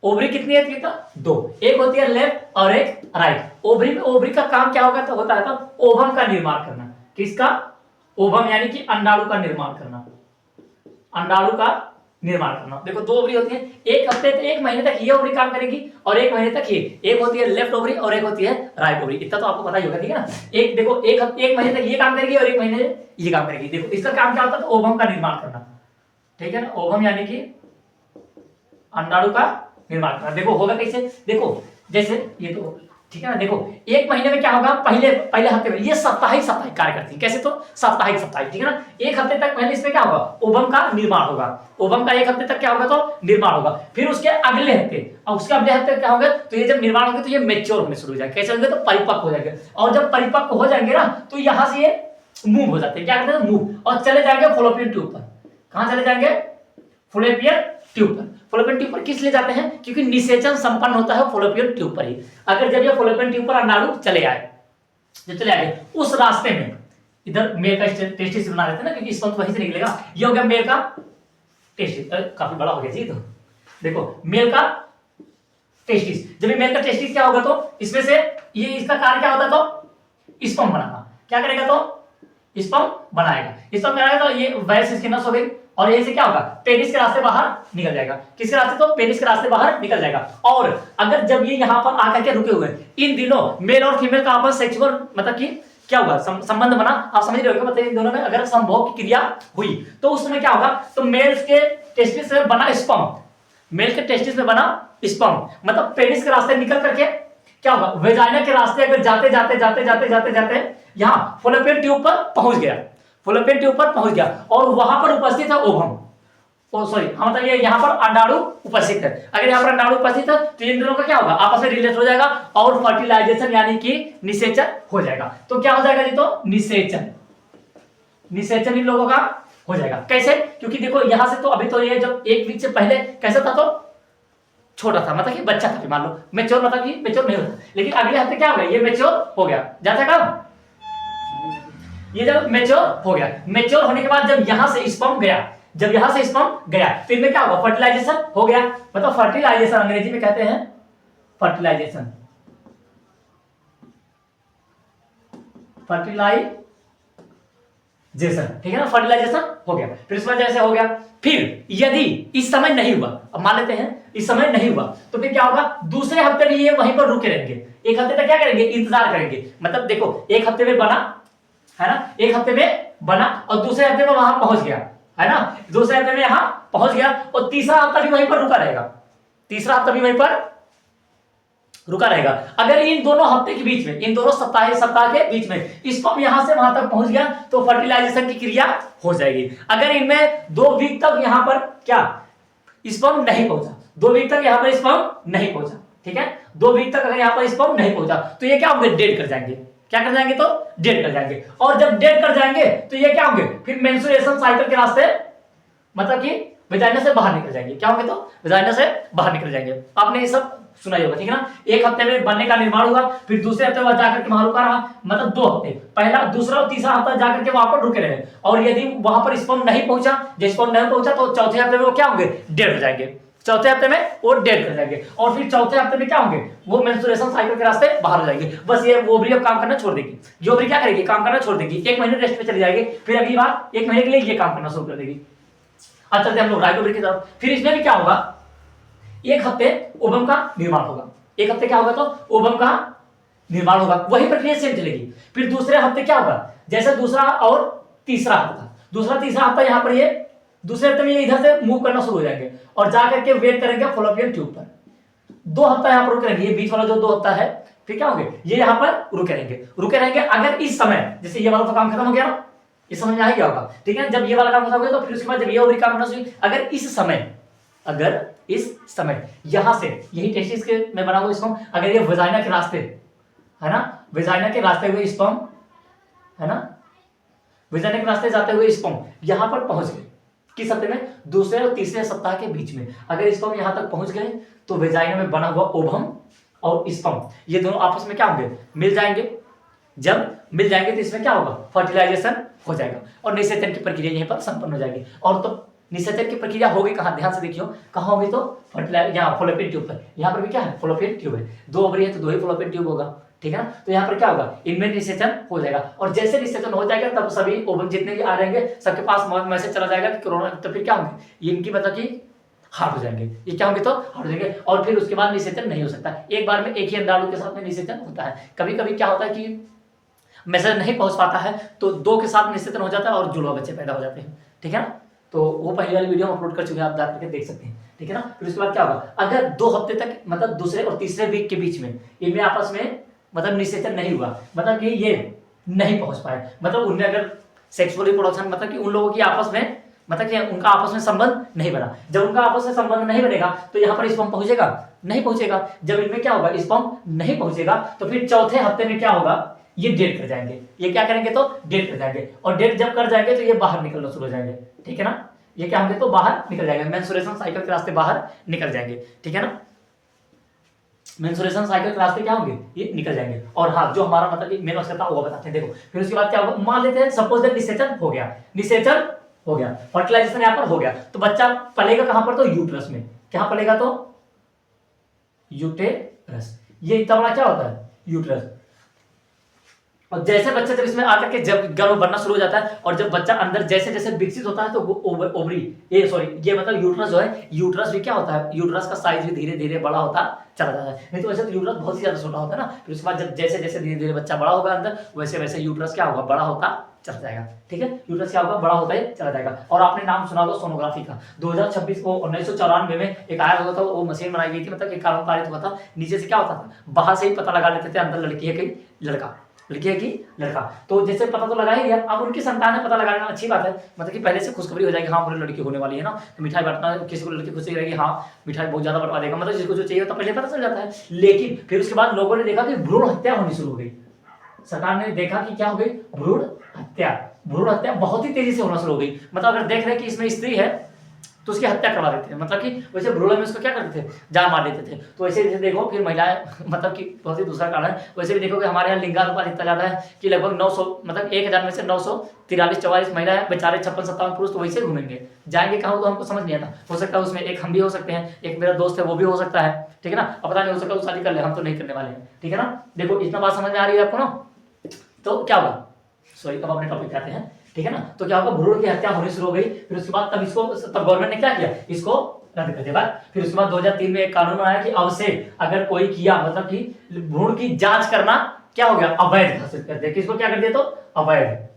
Ovary कितनी है तो दो, एक होती है लेफ्ट और एक राइट। ओवरी में ओवरी का काम क्या होगा तो होता है तो ओवम का निर्माण करना। किसका? ओवम यानी कि अंडाणु का निर्माण करना, अंडाणु का निर्माण करना। देखो दो ओवरी होती है, एक हफ्ते तक, एक महीने तक ये ओवरी काम करेगी और एक महीने तक ये, एक होती है लेफ्ट ओवरी और एक होती है राइट ओवरी। इतना तो आपको पता ही होगा, ठीक है ना। एक देखो एक महीने तक ये काम करेगी और एक महीने ये काम करेगी। देखो इसका काम क्या होता है तो ओवम का निर्माण करना, ठीक है ना। ओवम यानी कि अंडाणु का निर्माण करना। देखो होगा कैसे, देखो जैसे ये तो ठीक है ना। देखो एक महीने में क्या होगा, पहले हफ्ते में ये साप्ताहिक कार्य करती है। कैसे तो साप्ताहिक, ठीक है ना। एक हफ्ते तक पहले इसमें क्या होगा, ओवम का निर्माण होगा। ओवम का एक हफ्ते तक क्या होगा तो निर्माण होगा। फिर उसके अगले हफ्ते और उसके अगले हफ्ते क्या होगा तो ये जब निर्माण होगा तो ये मैच्योर होने शुरू हो जाएगा। कैसे होंगे तो परिपक्व हो जाएंगे। और जब परिपक्व हो जाएंगे ना तो यहां से ये मूव हो जाते हैं। क्या करते हैं मूव, और चले जाएंगे फॉलोपियन ट्यूब पर। कहां चले जाएंगे? फॉलोपियन ट्यूब पर। फॉलोपियन ट्यूब पर किस लिए जाते हैं? क्योंकि निषेचन संपन्न होता है फॉलोपियन ट्यूब पर ही। अगर जब ये फॉलोपियन ट्यूब पर अंडाणु चले आए, जब चले आए उस रास्ते में इधर मेल का टेस्टिस बना देते हैं ना, क्योंकि स्पर्म वहीं से निकलेगा। ये हो गया मेल का टेस्टिस, काफी बड़ा हो गया जी। तो देखो मेल का टेस्टिस, जब ये मेल का टेस्टिस क्या होगा तो इसमें से ये इसका कार्य क्या होता है तो स्पर्म बनाना। क्या करेगा तो स्पर्म बनाएगा। स्पर्म बनाएगा तो ये वैस इसकी नस हो गई और यही से क्या होगा पेनिस के रास्ते बाहर निकल जाएगा। किसके रास्ते तो पेनिस के रास्ते बाहर निकल जाएगा। और अगर जब ये यहां पर आकर के रुके हुए इन दिनों मेल और फीमेल का आपस सेक्सुअल मतलब कि क्या हुआ संबंध बना, आप समझ रहे हो। मतलब इन दोनों में अगर संभोग की क्रिया हुई तो उस समय क्या होगा तो मेल्स के टेस्टिस से बना स्पर्म, मेल के टेस्टिस में बना स्पर्म मतलब पेनिस के रास्ते निकल करके क्या होगा वेजाइना के रास्ते अगर जाते जाते जाते जाते जाते जाते यहां फॉलोपियन ट्यूब पर पहुंच गया, फॉलोपियन ट्यूब पर पहुंच गया और वहां पर उपस्थित है ओवम, हाँ मतलब ये यहाँ पर अंडाणु उपस्थित है। अगर यहाँ पर अंडाणु उपस्थित है तो इन दोनों का क्या होगा आपस में रिलेट हो जाएगा और फर्टिलाइजेशन यानी कि निषेचन हो जाएगा। तो क्या हो जाएगा जी तो निषेचन, निषेचन इन लोगों का हो जाएगा। कैसे? क्योंकि देखो यहां से तो अभी तो ये जब एक वीक से पहले कैसा था तो छोटा था, मतलब कि बच्चा था, मान लो मेच्योर मतलब कि मेच्योर नहीं होता। लेकिन अगले हफ्ते क्या हो गया ये मेच्योर हो गया, जाता काम ये जब मेच्योर हो गया। मेच्योर होने के बाद जब यहां से स्पर्म गया, जब यहां से स्पर्म गया तो इनमें क्या होगा फर्टिलाइजेशन हो गया। मतलब फर्टिलाइजेशन अंग्रेजी में कहते हैं फर्टिलाइजेशन, फर्टिलाइजेशन, ठीक है ना। फर्टिलाइजेशन हो गया, फिर इसमें जैसे हो गया। फिर यदि इस समय नहीं हुआ, अब मान लेते हैं इस समय नहीं हुआ तो फिर क्या होगा दूसरे हफ्ते में ये वहीं पर रुके रहेंगे। एक हफ्ते तक क्या करेंगे इंतजार करेंगे। मतलब देखो एक हफ्ते में बना है ना, एक हफ्ते में बना और दूसरे हफ्ते में वहां पहुंच गया है ना, दूसरे हफ्ते में यहां पहुंच गया और तीसरा हफ्ता भी वहीं पर रुका रहेगा, तीसरा हफ्ता भी वहीं पर रुका रहेगा। अगर इन दोनों हफ्ते के बीच में, इन दोनों सप्ताह के बीच में स्पर्म यहां से वहां तक पहुंच गया तो फर्टिलाइजेशन की क्रिया हो जाएगी। अगर इनमें 2 वीक तक यहां पर क्या स्पर्म नहीं पहुंचा, 2 वीक तक यहां पर स्पर्म नहीं पहुंचा, ठीक है, 2 वीक तक अगर यहां पर स्पर्म नहीं पहुंचा तो ये क्या होंगे डेड कर जाएंगे। क्या कर जाएंगे तो डेड कर जाएंगे। और जब डेड कर जाएंगे तो ये क्या होंगे फिर मेंस्ट्रुएशन साइकिल के रास्ते मतलब कि वेजाइना से बाहर निकल जाएंगे। क्या होंगे तो वेजाइना से बाहर निकल जाएंगे। आपने ये सब सुना ही होगा, ठीक है ना। एक हफ्ते में बनने का निर्माण हुआ, फिर दूसरे हफ्ते बाद जाकर के वहां रुका रहा, मतलब 2 हफ्ते, पहला दूसरा और तीसरा हफ्ता जाकर के वहां पर रुके रहे। और यदि वहां पर स्पर्म नहीं पहुंचा, जब स्पर्म नहीं पहुंचा तो चौथे हफ्ते में वो क्या होंगे डेड हो जाएंगे। चौथे हफ्ते में वो डेड कर जाएंगे और फिर चौथे हफ्ते में क्या होंगे वो मेंस्ट्रुएशन साइकिल के रास्ते बाहर हो जाएंगे। बस ये ओवरी अब काम करना छोड़ देगी, ये ओवरी क्या करेगी काम करना छोड़ देगी, 1 महीने रेस्ट पे चली जाएगी, फिर अगली बार 1 महीने के लिए ये काम करना शुरू कर देगी। अब चलते हम लोग राइट ओवरी की तरफ। फिर इसमें भी क्या होगा 1 हफ्ते ओवम का निर्माण होगा, 1 हफ्ते क्या होगा तो ओवम का निर्माण होगा, वही प्रक्रिया सेम चलेगी। फिर दूसरे हफ्ते क्या होगा जैसे दूसरा और तीसरा हफ्ता, दूसरा तीसरा हफ्ता यहाँ पर ये दूसरे हफ्ते में ये इधर से मूव करना शुरू हो जाएंगे और जाकर के वेट करेंगे फॉलोपियन ट्यूब पर। 2 हफ्ता यहाँ पर रुके रहेंगे, ये बीच वाला जो 2 हफ्ता है फिर क्या होंगे ये यहाँ पर रुके रहेंगे। अगर इस समय जैसे ये वाला तो काम खत्म हो गया ना, इस समझ में आ गया होगा, ठीक है। जब ये वाला काम खत्म हो गया तो फिर उसके बाद जब ये ओवरी काम करना शुरू, अगर इस समय यहां से यही टेस्टिस के में बना हुआ स्पर्म अगर ये वेजाइना के रास्ते है ना, वेजाइना के रास्ते हुए स्पर्म है ना, वेजाइना के रास्ते जाते हुए स्पर्म यहां पर पहुंच गए किस हफ्ते में दूसरे और तीसरे सप्ताह के बीच में, अगर स्पर्म यहां तक पहुंच गए तो वेजाइना में बना हुआ ओवम और स्पर्म ये दोनों आपस में क्या होंगे मिल जाएंगे। जब मिल जाएंगे तो इसमें क्या होगा फर्टिलाइजेशन हो जाएगा और निषेचन की प्रक्रिया यहीं पर संपन्न हो जाएगी। और तो निषेचन की प्रक्रिया होगी कहाँ, ध्यान से देखियो कहाँ होगी, तो फर्टिलाइजर यहाँ फ्लोपियन ट्यूब पर, यहाँ पर भी क्या है फ्लोपियन ट्यूब है, 2 ओवरी है तो 2 ही फ्लोपियन ट्यूब होगा, ठीक है ना। तो यहाँ पर क्या होगा, इनमें निषेचन हो जाएगा, और जैसे निषेचन हो जाएगा तब सभी ओवम जितने भी आ रहेंगे सबके पास मैसेज चला जाएगा कि कोरोना, तो फिर क्या होंगे इनकी मतलब कि हार्ट हो जाएंगे, ये क्या होंगे तो हार्ट हो जाएंगे, और फिर उसके बाद निषेचन नहीं हो सकता, एक बार में एक ही अंडाणु के साथ में निषेचन होता है। कभी कभी क्या होता है कि मैसेज नहीं पहुंच पाता है तो 2 के साथ निषेचन हो जाता है और जुड़वा बच्चे पैदा हो जाते हैं, ठीक है ना। तो वो पहली वाली वीडियो हम अपलोड कर चुके हैं, आप जा करके देख सकते हैं, ठीक है ना। फिर उसके बाद क्या होगा, अगर 2 हफ्ते तक मतलब दूसरे और तीसरे वीक के बीच में इनमें आपस में मतलब निषेचन नहीं हुआ, मतलब कि ये नहीं पहुंच पाए, मतलब उनमें अगर सेक्सुअल रिप्रोडक्शन मतलब कि उन लोगों की आपस में मतलब कि उनका आपस में संबंध नहीं बना, जब उनका आपस में संबंध नहीं बनेगा तो यहाँ पर स्पर्म पहुंचेगा नहीं पहुंचेगा, जब इनमें क्या होगा स्पर्म नहीं पहुंचेगा तो फिर चौथे हफ्ते में क्या होगा, ये डेट कर जाएंगे, ये क्या करेंगे तो डेट कर जाएंगे, और डेट जब कर जाएंगे तो ये बाहर निकलना शुरू हो जाएंगे, ठीक है ना। ये क्या होंगे तो बाहर निकल जाएंगे, मेंस्ट्रुएशन साइकिल के रास्ते बाहर निकल जाएंगे, ठीक है ना। मेंस्ट्रुएशन साइकिल के रास्ते क्या होंगे, ये निकल जाएंगे। और हाँ, जो हमारा मतलब कि मेन था वो बताते हैं, देखो फिर उसके बाद क्या होगा, मान लेते हैं सपोज दैट निषेचन हो गया, निषेचन हो गया, फर्टिलाइजेशन यहाँ पर हो गया, तो बच्चा पलेगा कहां पर, तो यूट्रस में, कहां पलेगा तो यूटेरस, ये इतना बड़ा क्या होता है यूट्रस। और जैसे बच्चा जब इसमें आकर के जब गर्भ बनना शुरू हो जाता है, और जब बच्चा अंदर जैसे जैसे विकसित होता है तो ओवरी ये मतलब यूट्रस जो है, यूट्रस भी क्या होता है, यूट्रस का साइज भी धीरे धीरे बड़ा होता चला जाता है, नहीं तो वैसे तो यूट्रस बहुत ही ज्यादा छोटा होता है ना। फिर उसके बाद जब जैसे जैसे धीरे धीरे बच्चा बड़ा होगा अंदर, वैसे वैसे यूट्रस क्या होगा, बड़ा होता चला जाएगा, ठीक है। यूट्रस क्या होगा, बड़ा होता ही चला जाएगा। और आपने नाम सुना होगा सोनोग्राफी का, 2026 को 1994 में एक आया हुआ था, वो मशीन बनाई गई थी, मतलब एक कानून पारित हुआ था, नीचे से क्या होता था, बाहर से ही पता लगा लेते थे अंदर लड़की है कि लड़का, लड़की है कि लड़का, तो जैसे पता तो लगा ही गया, अब उनकी संतान है, पता लगाना अच्छी बात है, मतलब कि पहले से खुशखबरी हो जाएगी, हाँ मुझे लड़की होने वाली है ना, तो मिठाई बांटना, किसी को लड़की खुशी रहेगी, हाँ मिठाई बहुत ज्यादा बंटवा देगा, मतलब जिसको जो चाहिए तो पहले पता चल जाता है। लेकिन फिर उसके बाद लोगों ने देखा कि भ्रूण हत्या होनी शुरू हो गई, सरकार ने देखा कि क्या हो गई, भ्रूण हत्या बहुत ही तेजी से होना शुरू हो गई, मतलब अगर देख रहे हैं कि इसमें स्त्री है तो उसकी हत्या करवा देते हैं, मतलब कि वैसे भ्रूण में उसको क्या करते थे, जान मार देते थे। तो वैसे जैसे देखो फिर महिलाएं मतलब कि बहुत ही दूसरा कारण है, वैसे भी देखो कि हमारे यहाँ लिंगानुपात इतना ज्यादा है कि लगभग 900 मतलब 1000 में से 943-44 महिलाएं, बेचारे 56-57 पुरुष तो वैसे घूमेंगे, जाएंगे कहाँ तो हमको समझ नहीं आता, हो सकता है उसमें एक हम भी हो सकते हैं, एक मेरा दोस्त है वो भी हो सकता है, ठीक है ना। अब पता नहीं हो सकता वो शादी कर ले, हम तो नहीं करने वाले हैं, ठीक है ना। देखो इतना बात समझ में आ रही है आपको ना, तो क्या होगा, सॉरी अब अपने टॉपिक पे आते हैं, ठीक है ना। तो क्या होगा, भ्रूण की हत्या होनी शुरू हो गई, फिर उसके बाद तब गवर्नमेंट ने क्या किया, इसको रद्द कर दिया। फिर उसके बाद 2003 में एक कानून आया कि अब से अगर कोई किया मतलब कि भ्रूण की जांच करना क्या हो गया, अवैध घोषित कर दिया, किसको क्या कर दिया तो अवैध,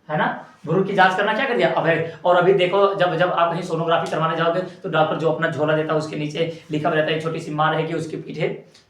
है ना, भ्रूण की जांच करना क्या कर दिया अवैध। और अभी देखो जब जब आप कहीं सोनोग्राफी करवाने जाओगे तो डॉक्टर जो अपना झोला देता है उसके नीचे लिखा भी रहता है, एक छोटी सी मां रहेगी, उसके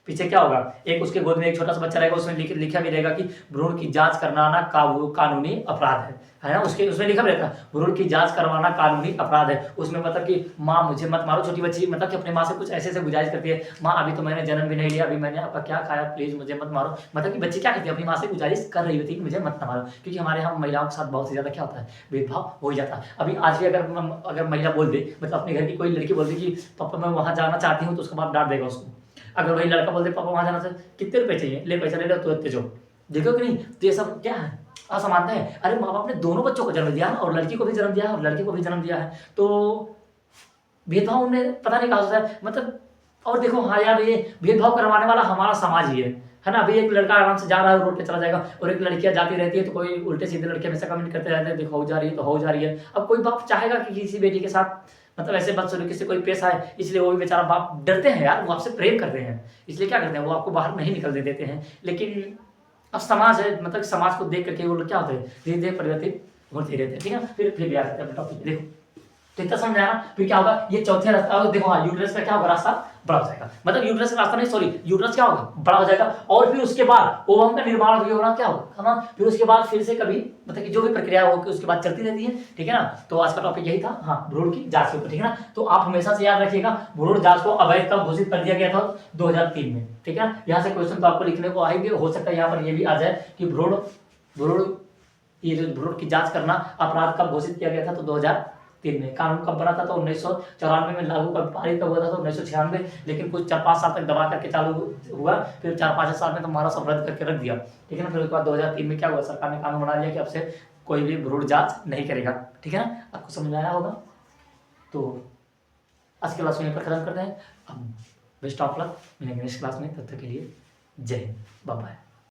पीछे क्या होगा, एक उसके गोद में एक छोटा सा बच्चा रहेगा, उसमें लिखा भी रहेगा कि भ्रूण की जांच करवाना कानूनी अपराध है ना, उसमें लिखा भी रहता है भ्रूण की जांच करवाना कानूनी अपराध है। उसमें मतलब कि माँ मुझे मत मारो, छोटी बच्ची मतलब कि अपनी माँ से कुछ ऐसे गुजारिश करती है, माँ अभी तो मैंने जन्म भी नहीं लिया, अभी मैंने आपका क्या खाया, प्लीज मुझे मत मारो, मतलब कि बच्ची क्या करती है अपनी माँ से गुजारिश कर रही होती है कि मुझे मत मारो, क्योंकि हमारे यहाँ महिलाओं के साथ बहुत ही ज्यादा क्या होता है, भेदभाव हो ही जाता है। अभी आज भी अगर महिला बोल दे, मतलब अपने घर की कोई लड़की बोल दे कि पापा मैं वहां जाना चाहती हूँ, तो उसका बाप डांट देगा उसको। अगर वही लड़का बोल दे पापा वहां जाना चाहिए, कितने रुपए चाहिए, ले पैसा ले लो तुरंत जो, देखो कि नहीं। तो ये सब क्या है, असमानता है। अरे माँ बाप ने दोनों बच्चों को जन्म दिया है, और लड़की को भी जन्म दिया है और लड़के को भी जन्म दिया है, तो भेदभाव उन्हें पता नहीं कहा होता है, मतलब। और देखो हाँ यार, ये भेदभाव करवाने वाला हमारा समाज ही है ना। अभी एक लड़का आराम से जा रहा है रोड पे चला जाएगा, और एक लड़कियां जाती रहती है तो कोई उल्टे सीधे लड़के हमेशा कमेंट करते रहते हैं, देखो हो जा रही है तो हो जा रही है। अब कोई बाप चाहेगा कि किसी बेटी के साथ मतलब ऐसे बदसलूकी से कोई पेश आए, इसलिए वो भी बेचारा बाप डरते हैं यार, वो आपसे प्रेम करते हैं, इसलिए क्या करते हैं वो आपको बाहर नहीं निकलने देते हैं। लेकिन अब समाज है, मतलब समाज को देख करके वो लोग क्या होते हैं, धीरे धीरे परिवर्तित होते रहते हैं, ठीक है। फिर भी आ जाते हैं अपने टॉपिक, देखो तो इतना समझ आया ना। फिर क्या होगा, ये चौथे रास्ता देखो, हाँ यूट्रस का क्या होगा, रास्ता बड़ा हो जाएगा, मतलब यूट्रस का रास्ता नहीं, सॉरी यूट्रस क्या होगा, बड़ा हो जाएगा। और फिर उसके बाद ओवम का निर्माण होना क्या होगा ना, फिर उसके बाद फिर से कभी मतलब कि जो भी प्रक्रिया होगी उसके बाद चलती रहती है, ठीक है ना। तो आज का टॉपिक यही था, हाँ भ्रूण की जांच के ऊपर, ठीक है ना। तो आप हमेशा से याद रखिएगा, भ्रूण जांच को अवैध कब घोषित कर दिया गया था, 2003 में, ठीक है ना। यहाँ से क्वेश्चन तो आपको लिखने को आएंगे, हो सकता है यहाँ पर ये भी आ जाए कि ये जो भ्रूण की जांच करना अपराध कब घोषित किया गया था, तो 2003 में। कानून कब बना था, तो 1994 में लागू कब पारित कब हुआ था, तो 1996, लेकिन कुछ 4-5 साल तक दबा करके चालू हुआ, फिर 4-5 साल में तो हमारा सब रद्द करके रख दिया, ठीक है ना। फिर उसके बाद 2003 में क्या हुआ, सरकार ने कानून बना दिया कि अब से कोई भी भ्रूण जांच नहीं करेगा, ठीक है ना। आपको समझ में आया होगा। तो आज की क्लास में यहीं पर खत्म करते हैं। अब बेस्ट ऑफ लक, मिलेंगे नेक्स्ट क्लास में, तब तक के लिए जय हिंद, बाय बाय।